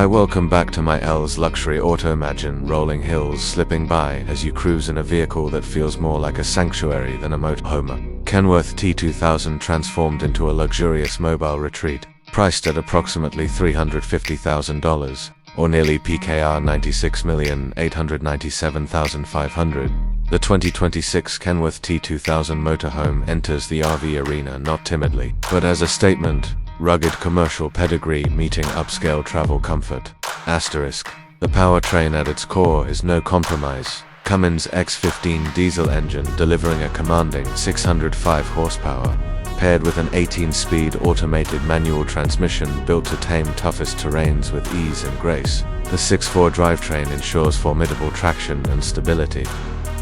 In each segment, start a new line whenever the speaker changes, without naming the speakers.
I welcome back to my L's luxury auto. Imagine rolling hills slipping by as you cruise in a vehicle that feels more like a sanctuary than a motorhome. Kenworth T2000 transformed into a luxurious mobile retreat, priced at approximately $350,000, or nearly PKR $96,897,500. The 2026 Kenworth T2000 Motorhome enters the RV arena not timidly, but as a statement: rugged commercial pedigree meeting upscale travel comfort. Asterisk. The powertrain at its core is no compromise. Cummins X15 diesel engine delivering a commanding 605 horsepower, paired with an 18-speed automated manual transmission built to tame toughest terrains with ease and grace. The 6.4 drivetrain ensures formidable traction and stability,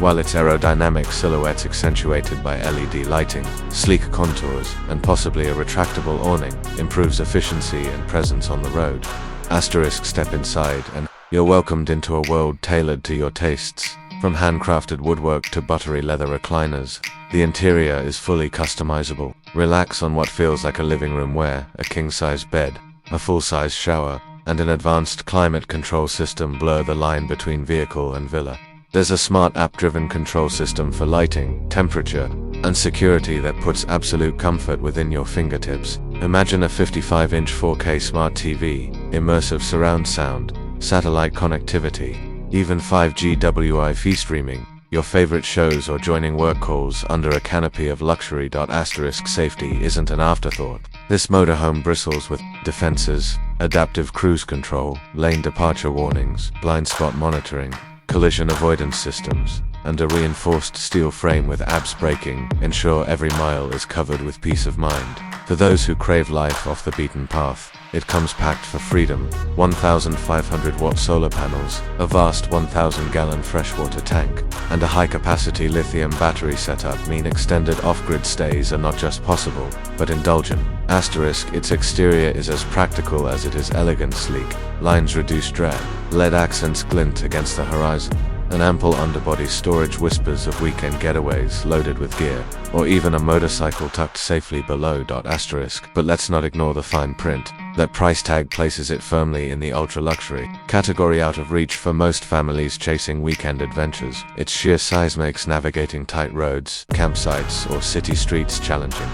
while its aerodynamic silhouette's accentuated by LED lighting, sleek contours, and possibly a retractable awning, improves efficiency and presence on the road. Asterisk. Step inside and you're welcomed into a world tailored to your tastes. From handcrafted woodwork to buttery leather recliners, the interior is fully customizable. Relax on what feels like a living room where a king-size bed, a full-size shower, and an advanced climate control system blur the line between vehicle and villa. There's a smart app-driven control system for lighting, temperature, and security that puts absolute comfort within your fingertips. Imagine a 55-inch 4K smart TV, immersive surround sound, satellite connectivity, even 5G Wi-Fi streaming, your favorite shows or joining work calls under a canopy of luxury. Asterisk. Safety isn't an afterthought. This motorhome bristles with defenses, adaptive cruise control, lane departure warnings, blind spot monitoring, collision avoidance systems, and a reinforced steel frame with ABS braking ensure every mile is covered with peace of mind. For those who crave life off the beaten path, it comes packed for freedom. 1,500-watt solar panels, a vast 1,000-gallon freshwater tank, and a high-capacity lithium battery setup mean extended off-grid stays are not just possible, but indulgent. Asterisk. Its exterior is as practical as it is elegant. Sleek lines reduce drag, LED accents glint against the horizon, and ample underbody storage whispers of weekend getaways loaded with gear, or even a motorcycle tucked safely below. Asterisk. But let's not ignore the fine print. That price tag places it firmly in the ultra-luxury category, out of reach for most families chasing weekend adventures. Its sheer size makes navigating tight roads, campsites, or city streets challenging.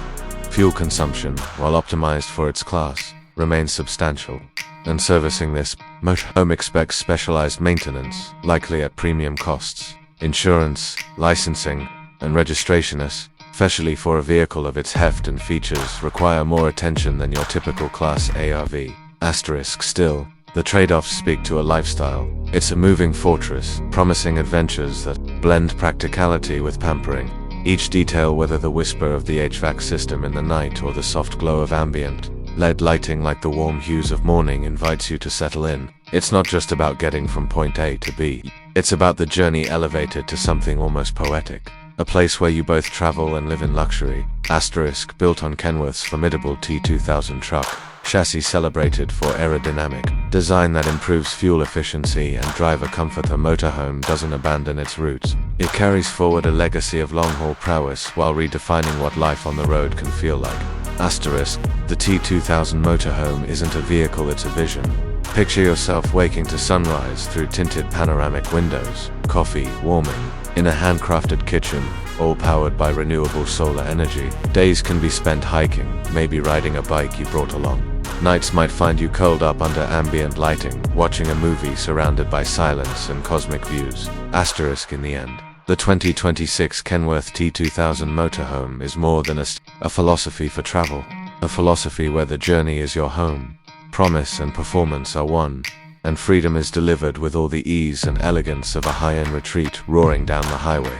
Fuel consumption, while optimized for its class, remains substantial, and servicing this motorhome expects specialized maintenance, likely at premium costs. Insurance, licensing, and registration, especially for a vehicle of its heft and features, require more attention than your typical Class A RV. Asterisk. Still, the trade-offs speak to a lifestyle. It's a moving fortress, promising adventures that blend practicality with pampering. Each detail, whether the whisper of the HVAC system in the night or the soft glow of ambient LED lighting like the warm hues of morning, invites you to settle in. It's not just about getting from point A to B. It's about the journey elevated to something almost poetic. A place where you both travel and live in luxury. Asterisk. Built on Kenworth's formidable T2000 truck, chassis celebrated for aerodynamic design that improves fuel efficiency and driver comfort, the motorhome doesn't abandon its roots. It carries forward a legacy of long-haul prowess while redefining what life on the road can feel like. Asterisk. The T2000 Motorhome isn't a vehicle, it's a vision. Picture yourself waking to sunrise through tinted panoramic windows, coffee warming in a handcrafted kitchen, all powered by renewable solar energy. Days can be spent hiking, maybe riding a bike you brought along. Nights might find you curled up under ambient lighting, watching a movie surrounded by silence and cosmic views. Asterisk. In the end, the 2026 Kenworth T2000 Motorhome is more than a philosophy for travel. A philosophy where the journey is your home, promise and performance are one, and freedom is delivered with all the ease and elegance of a high-end retreat roaring down the highway.